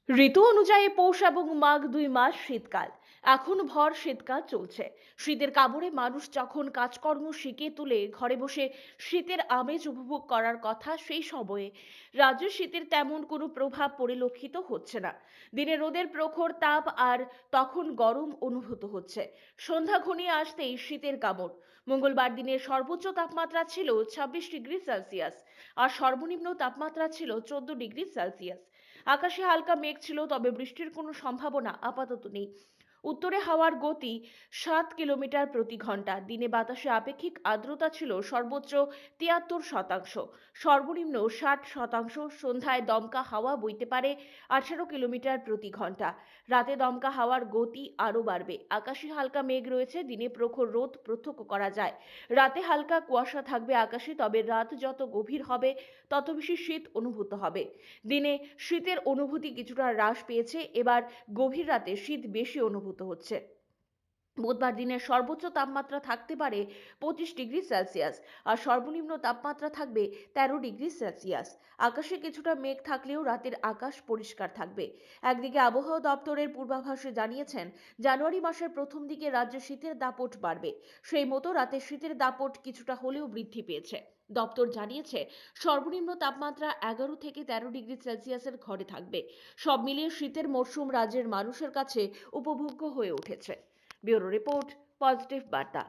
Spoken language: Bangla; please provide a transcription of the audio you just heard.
ঋতু অনুযায়ী পৌষ এবং মাঘ ২ মাস শীতকাল। এখন ভর শীতকাল চলছে। শীতের কামড়ে মানুষ যখন কাজকর্ম শিখে তুলে ঘরে বসে শীতের আমেজ উপভোগ করার কথা, সেই সময়ে রাজ্যে শীতের তেমন কোনো প্রভাব পরিলক্ষিত হচ্ছে না। দিনে রোদের প্রখর তাপ আর তখন গরম অনুভূত হচ্ছে। সন্ধ্যা ঘনিয়ে আসতেই শীতের কামড়। মঙ্গলবার দিনের সর্বোচ্চ তাপমাত্রা ছিল ২৬ ডিগ্রি সেলসিয়াস আর সর্বনিম্ন তাপমাত্রা ছিল ১৪ ডিগ্রি সেলসিয়াস। আকাশে হালকা মেঘ ছিল, তবে বৃষ্টির কোনো সম্ভাবনা আপাতত নেই। উত্তরে হাওয়ার গতি ৭ কিলোমিটার প্রতি ঘন্টা। দিনে বাতাসে আপেক্ষিক আর্দ্রতা ছিল সর্বোচ্চ ৭৩%, সর্বনিম্ন ৬০%। সন্ধ্যায় দমকা হাওয়া বইতে পারে ১৮ কিলোমিটার প্রতি ঘন্টা। রাতে দমকা হাওয়ার গতি আরও বাড়বে। আকাশে হালকা মেঘ রয়েছে, দিনে প্রখর রোদ প্রত্যক্ষ করা যায়। রাতে হালকা কুয়াশা থাকবে আকাশে, তবে রাত যত গভীর হবে তত বেশি শীত অনুভূত হবে। দিনে শীতের অনুভূতি কিছুটা হ্রাস পেয়েছে, এবার গভীর রাতে শীত বেশি অনুভূত হচ্ছে। বুধবার দিনের সর্বোচ্চ তাপমাত্রা থাকতে পারে ২৫ ডিগ্রি সেলসিয়াস আর সর্বনিম্ন তাপমাত্রা থাকবে ১৩ ডিগ্রি সেলসিয়াস। আকাশে কিছুটা মেঘ থাকলেও রাতের আকাশ পরিষ্কার থাকবে। একদিকে আবহাওয়া দপ্তরের পূর্বাভাসে জানিয়েছেন, জানুয়ারি মাসের প্রথম দিকে রাজ্যে শীতের দাপট বাড়বে। সেই মতো রাতে শীতের দাপট কিছুটা হলেও বৃদ্ধি পেয়েছে। দপ্তর জানিয়েছে, সর্বনিম্ন তাপমাত্রা ১১ থেকে ১৩ ডিগ্রি সেলসিয়াসের ঘরে থাকবে। সব মিলিয়ে শীতের মরশুম রাজ্যের মানুষের কাছে উপভোগ্য হয়ে উঠেছে। ব্যুরো রিপোর্ট, পজিটিভ বার্তা।